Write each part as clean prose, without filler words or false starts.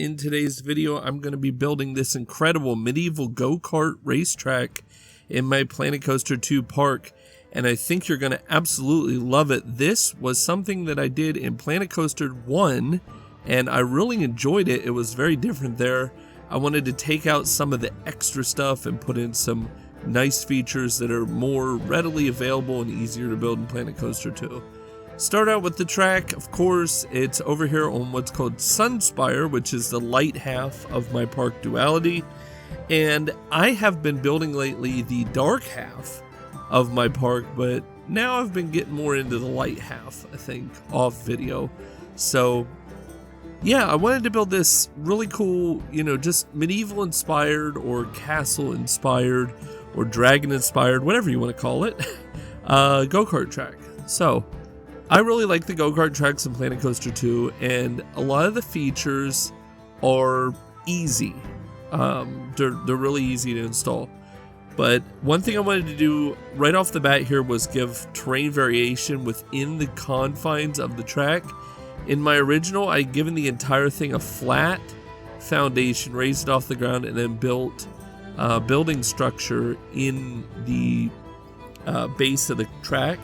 In today's video, I'm going to be building this incredible medieval go-kart racetrack in my Planet Coaster 2 park, and I think you're going to absolutely love it. This was something that I did in Planet Coaster 1, and I really enjoyed it. It was very different there. I wanted to take out some of the extra stuff and put in some nice features that are more readily available and easier to build in Planet Coaster 2. Start out with the track. Of course, it's over here on what's called Sunspire, which is the light half of my park duality. And I have been building lately the dark half of my park, but now I've been getting more into the light half, I think, off video. So yeah, I wanted to build this really cool, just medieval inspired or castle inspired or dragon inspired, whatever you want to call it, go-kart track. So I really like the go-kart tracks in Planet Coaster 2, and a lot of the features are easy. They're really easy to install. But one thing I wanted to do right off the bat here was give terrain variation within the confines of the track. In my original, I'd given the entire thing a flat foundation, raised it off the ground, and then built building structure in the base of the track.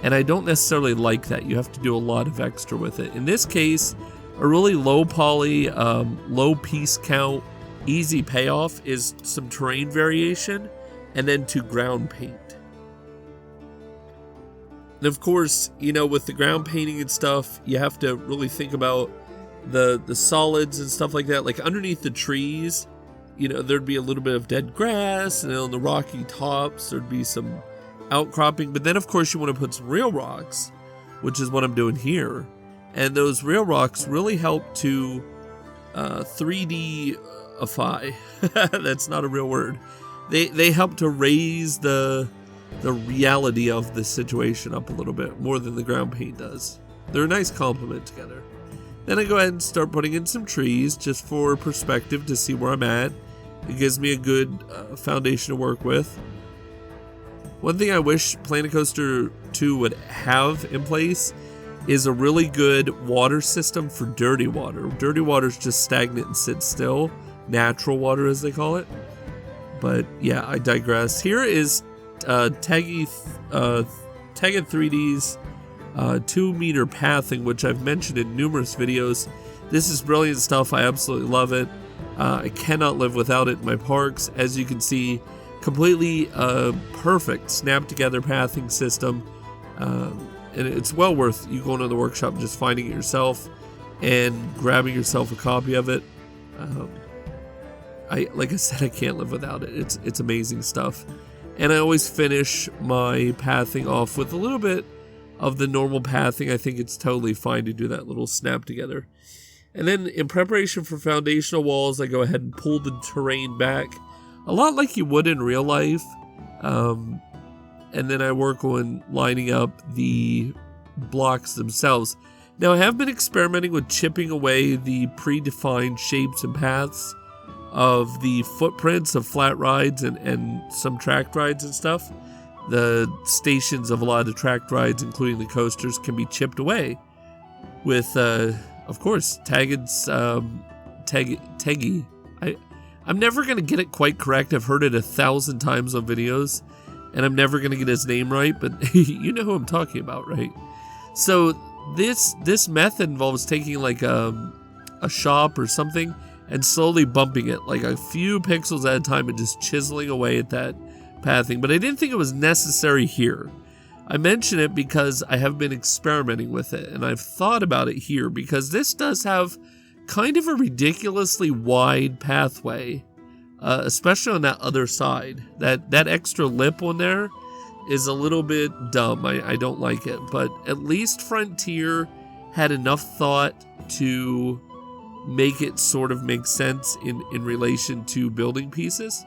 And I don't necessarily like that. You have to do a lot of extra with it. In this case, a really low poly, low piece count, easy payoff is some terrain variation and then to ground paint. And of course, with the ground painting and stuff, you have to really think about the solids and stuff like that. Like underneath the trees, there'd be a little bit of dead grass, and on the rocky tops, there'd be some outcropping. But then of course you want to put some real rocks, which is what I'm doing here. And those real rocks really help to 3D-ify. That's not a real word. They help to raise the reality of the situation up a little bit more than the ground paint does. They're a nice complement together. Then I go ahead and start putting in some trees just for perspective to see where I'm at. It gives me a good foundation to work with. One thing I wish Planet Coaster 2 would have in place is a really good water system for dirty water. Dirty water is just stagnant and sits still. Natural water, as they call it. But yeah, I digress. Here is Taggy 3D's 2-meter pathing, which I've mentioned in numerous videos. This is brilliant stuff. I absolutely love it. I cannot live without it in my parks. As you can see, completely perfect snap together pathing system, and it's well worth you going to the workshop and just finding it yourself and grabbing yourself a copy of it. Like I said, I can't live without it. It's amazing stuff. And I always finish my pathing off with a little bit of the normal pathing. I think it's totally fine to do that little snap together. And then in preparation for foundational walls, I go ahead and pull the terrain back a lot like you would in real life. And then I work on lining up the blocks themselves. Now I have been experimenting with chipping away the predefined shapes and paths of the footprints of flat rides and some tracked rides and stuff. The stations of a lot of the tracked rides, including the coasters, can be chipped away with, of course, Teggy. I'm never going to get it quite correct. I've heard it 1,000 times on videos, and I'm never going to get his name right, but you know who I'm talking about, right? So this method involves taking like a shop or something and slowly bumping it like a few pixels at a time and just chiseling away at that pathing. But I didn't think it was necessary here. I mention it because I have been experimenting with it, and I've thought about it here because this does have kind of a ridiculously wide pathway, especially on that other side. That extra lip on there is a little bit dumb. I don't like it, but at least Frontier had enough thought to make it sort of make sense in relation to building pieces.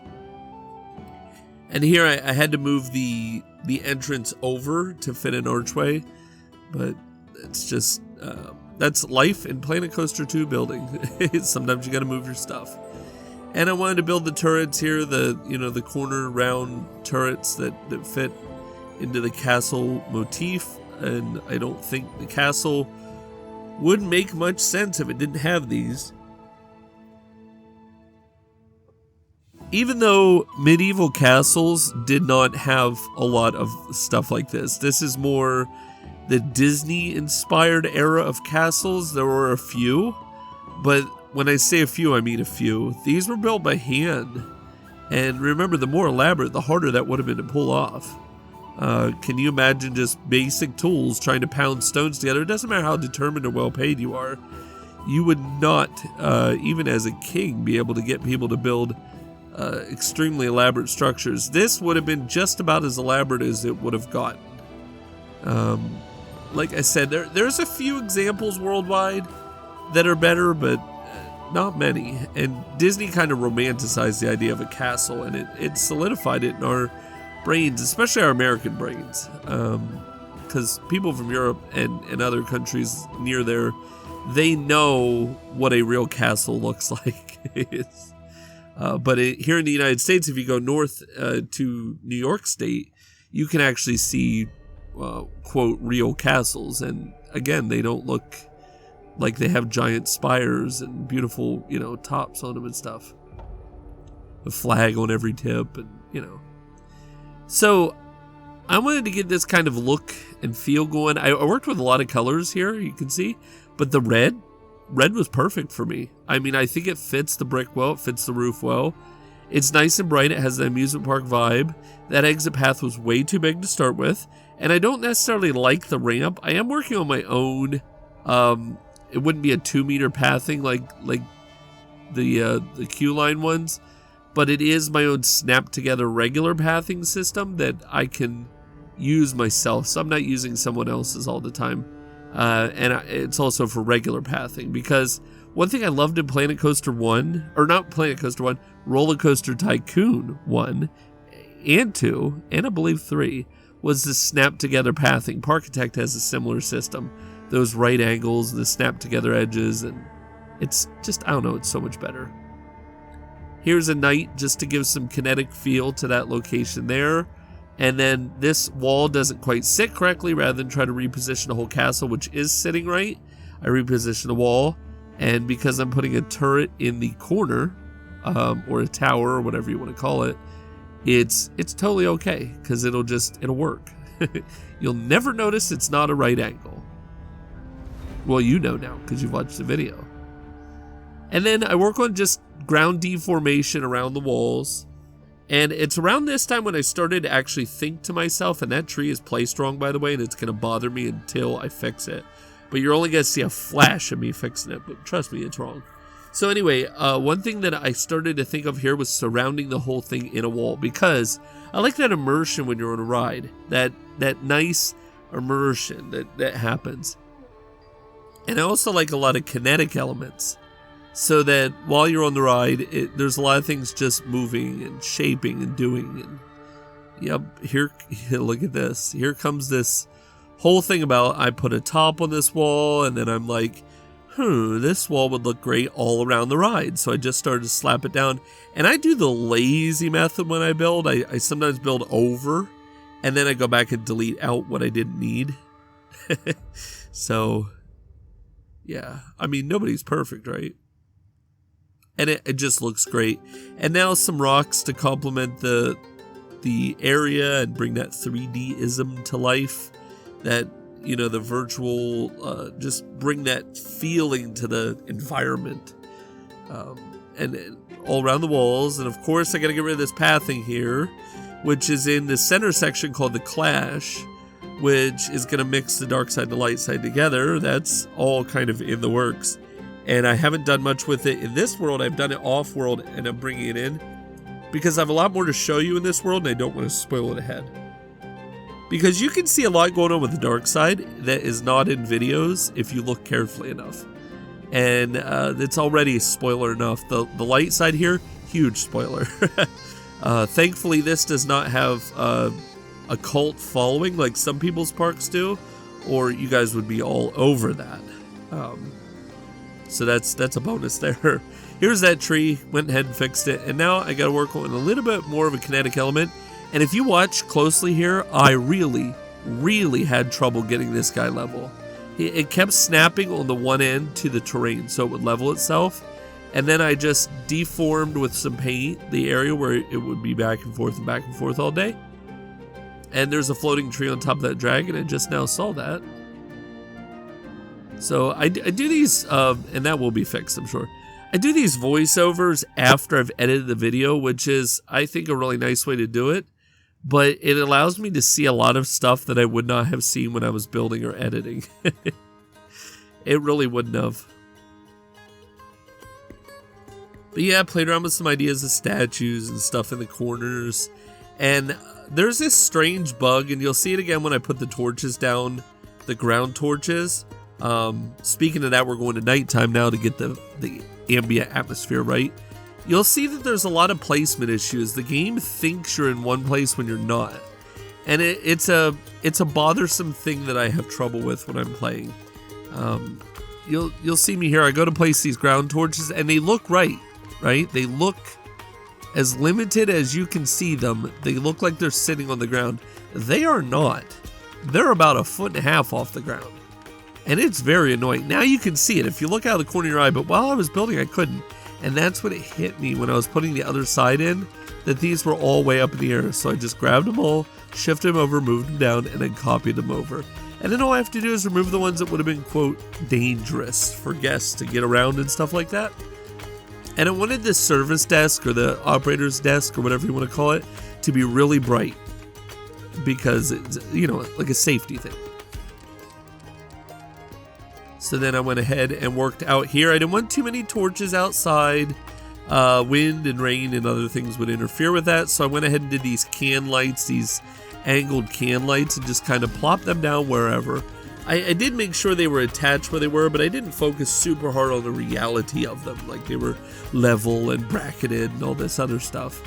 And here I had to move the entrance over to fit an archway, but it's just that's life in Planet Coaster 2 building. Sometimes you got to move your stuff. And I wanted to build the turrets here, the corner round turrets that fit into the castle motif. And I don't think the castle would make much sense if it didn't have these. even though medieval castles did not have a lot of stuff like this. This is more the Disney-inspired era of castles. There were a few, but when I say a few, I mean a few. These were built by hand. And remember, the more elaborate, the harder that would have been to pull off. Can you imagine just basic tools trying to pound stones together? It doesn't matter how determined or well paid you are. You would not, even as a king, be able to get people to build extremely elaborate structures. This would have been just about as elaborate as it would have gotten. Like I said, there's a few examples worldwide that are better, but not many. And Disney kind of romanticized the idea of a castle, and it solidified it in our brains, especially our American brains. Because people from Europe and other countries near there, they know what a real castle looks like. But here in the United States, if you go north to New York State, you can actually see, quote, real castles. And again, they don't look like they have giant spires and beautiful, tops on them and stuff. A flag on every tip and, So I wanted to get this kind of look and feel going. I worked with a lot of colors here, you can see. But the red was perfect for me. I mean, I think it fits the brick well. It fits the roof well. It's nice and bright. It has the amusement park vibe. That exit path was way too big to start with. And I don't necessarily like the ramp. I am working on my own. It wouldn't be a 2-meter pathing like the Q-line ones. But it is my own snap-together regular pathing system that I can use myself. So I'm not using someone else's all the time. And it's also for regular pathing, because one thing I loved in Planet Coaster 1, or not Planet Coaster 1, Roller Coaster Tycoon 1 and 2, and I believe 3, was the snap together pathing. Parkitect has a similar system. Those right angles, the snap together edges, and it's just, I don't know, it's so much better. Here's a night just to give some kinetic feel to that location there. And then this wall doesn't quite sit correctly. Rather than try to reposition the whole castle, which is sitting right, I reposition the wall. And because I'm putting a turret in the corner, or a tower, or whatever you want to call it, it's totally okay, because it'll work. You'll never notice it's not a right angle. Well, you know now, because you've watched the video. And then I work on just ground deformation around the walls. And it's around this time when I started to actually think to myself, and that tree is placed wrong, by the way, and it's going to bother me until I fix it. But you're only going to see a flash of me fixing it, but trust me, it's wrong. So anyway, one thing that I started to think of here was surrounding the whole thing in a wall, because I like that immersion when you're on a ride, that nice immersion that happens. And I also like a lot of kinetic elements. So that while you're on the ride, there's a lot of things just moving and shaping and doing. And yep, here, look at this. Here comes this whole thing about I put a top on this wall, and then I'm like, this wall would look great all around the ride. So I just started to slap it down. And I do the lazy method when I build. I sometimes build over, and then I go back and delete out what I didn't need. So, yeah. I mean, nobody's perfect, right? And it just looks great. And now some rocks to complement the area and bring that 3D-ism to life. That, the virtual, just bring that feeling to the environment. And all around the walls. And of course, I got to get rid of this pathing here, which is in the center section called the Clash, which is going to mix the dark side and the light side together. That's all kind of in the works. And I haven't done much with it in this world. I've done it off-world, and I'm bringing it in because I have a lot more to show you in this world, and I don't want to spoil it ahead. Because you can see a lot going on with the dark side that is not in videos if you look carefully enough. And it's already a spoiler enough. The light side here, huge spoiler. Thankfully, this does not have a cult following like some people's parks do, or you guys would be all over that. So that's a bonus there. Here's that tree, went ahead and fixed it, and now I got to work on a little bit more of a kinetic element. And if you watch closely here, I really had trouble getting this guy level. It kept snapping on the one end to the terrain so it would level itself, And then I just deformed with some paint the area where it would be back and forth all day. And there's a floating tree on top of that dragon. I just now saw that. So I do these, and that will be fixed, I'm sure. I do these voiceovers after I've edited the video, which is, I think, a really nice way to do it. But it allows me to see a lot of stuff that I would not have seen when I was building or editing. It really wouldn't have. But yeah, I played around with some ideas of statues and stuff in the corners. And there's this strange bug, and you'll see it again when I put the torches down, the ground torches. Speaking of that, we're going to nighttime now to get the ambient atmosphere right. You'll see that there's a lot of placement issues. The game thinks you're in one place when you're not. And it's a bothersome thing that I have trouble with when I'm playing. You'll see me here. I go to place these ground torches, and they look right? They look as limited as you can see them. They look like they're sitting on the ground. They are not. They're about 1.5 feet off the ground. And it's very annoying. Now you can see it if you look out of the corner of your eye, but while I was building, I couldn't. And that's when it hit me when I was putting the other side in, that these were all way up in the air. So I just grabbed them all, shifted them over, moved them down, and then copied them over. And then all I have to do is remove the ones that would have been, quote, dangerous for guests to get around and stuff like that. And I wanted this service desk or the operator's desk or whatever you want to call it to be really bright because it's, you know, like a safety thing. So then I went ahead and worked out here. I didn't want too many torches outside. Wind and rain and other things would interfere with that. So I went ahead and did these can lights, these angled can lights, and just kind of plopped them down wherever. I did make sure they were attached where they were, but I didn't focus super hard on the reality of them. Like they were level and bracketed and all this other stuff.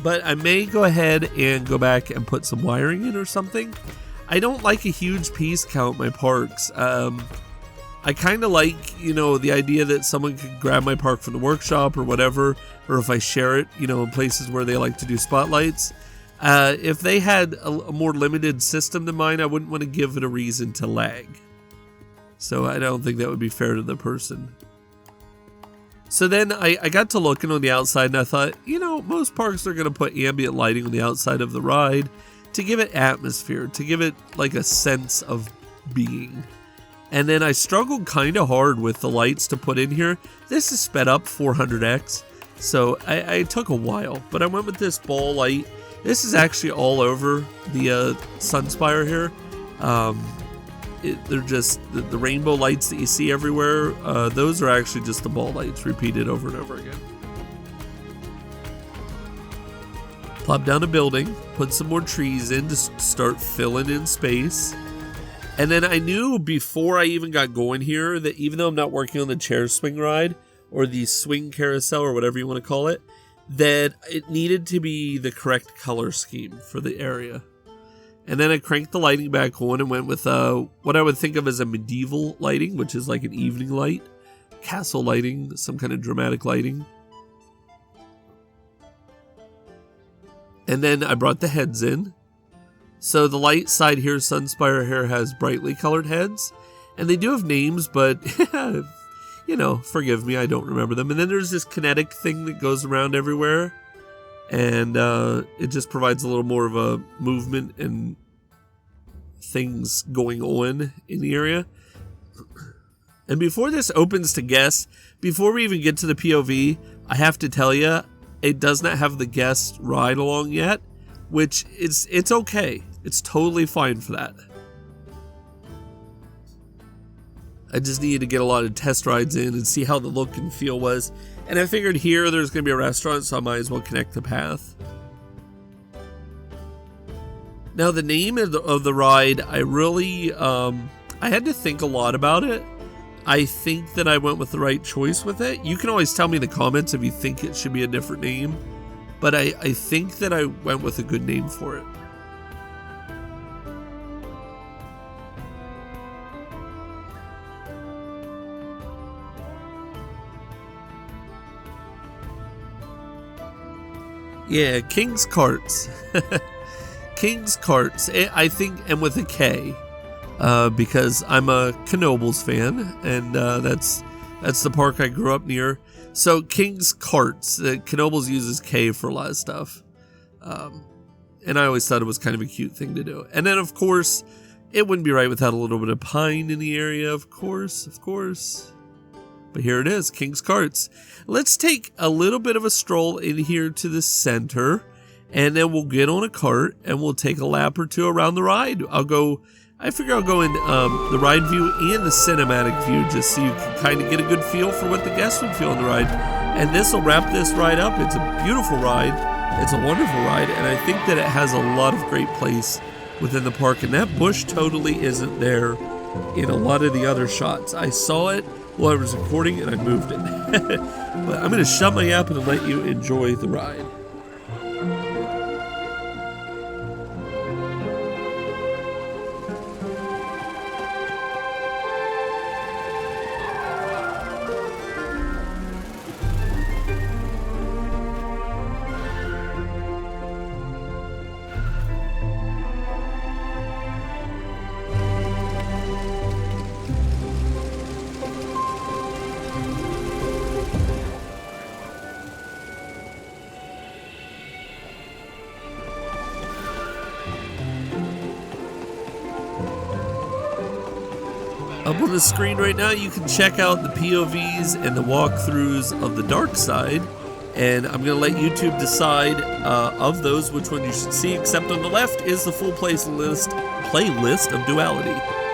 But I may go ahead and go back and put some wiring in or something. I don't like a huge piece count my parks. I kind of like, you know, the idea that someone could grab my park from the workshop or whatever, or if I share it, you know, in places where they like to do spotlights. If they had a more limited system than mine, I wouldn't want to give it a reason to lag. So I don't think that would be fair to the person. So then I got to looking on the outside and I thought, you know, most parks are going to put ambient lighting on the outside of the ride to give it atmosphere, to give it like a sense of being. And then I struggled kind of hard with the lights to put in here. This is sped up 400x, so I took a while, but I went with this ball light. This is actually all over the Sunspire here. They're just the rainbow lights that you see everywhere. Those are actually just the ball lights repeated over and over again. Plop down a building, put some more trees in to start filling in space. And then I knew before I even got going here that even though I'm not working on the chair swing ride or the swing carousel or whatever you want to call it, that it needed to be the correct color scheme for the area. And then I cranked the lighting back on and went with what I would think of as a medieval lighting, which is like an evening light, castle lighting, some kind of dramatic lighting. And then I brought the heads in. So the light side here, Sunspire here, has brightly colored heads. And they do have names, but, you know, forgive me, I don't remember them. And then there's this kinetic thing that goes around everywhere. And it just provides a little more of a movement and things going on in the area. And before this opens to guests, before we even get to the POV, I have to tell you, it does not have the guest ride along yet, which it's okay. It's totally fine for that. I just needed to get a lot of test rides in and see how the look and feel was. And I figured here there's going to be a restaurant, so I might as well connect the path. Now the name of the ride, I really, I had to think a lot about it. I think that I went with the right choice with it. You can always tell me in the comments if you think it should be a different name. But I think that I went with a good name for it. Yeah, King's Karts. King's Karts, I think, and with a K, because I'm a Knobles fan, and that's That's the park I grew up near. So King's Karts. Knoebels uses K for a lot of stuff. And I always thought it was kind of a cute thing to do. And then, of course, it wouldn't be right without a little bit of pine in the area, of course. But here it is, King's Karts. Let's take a little bit of a stroll in here to the center, and then we'll get on a cart, and we'll take a lap or two around the ride. I figure I'll go in the ride view and the cinematic view, just so you can kind of get a good feel for what the guests would feel on the ride. And this will wrap this ride up. It's a beautiful ride. It's a wonderful ride, and I think that it has a lot of great place within the park, and that bush totally isn't there in a lot of the other shots. I saw it while I was recording, and I moved it. But I'm going to shut my app and let you enjoy the ride. Up on the screen right now, you can check out the POVs and the walkthroughs of the dark side, and I'm going to let YouTube decide of those which one you should see, except on the left is the full playlist of Duality.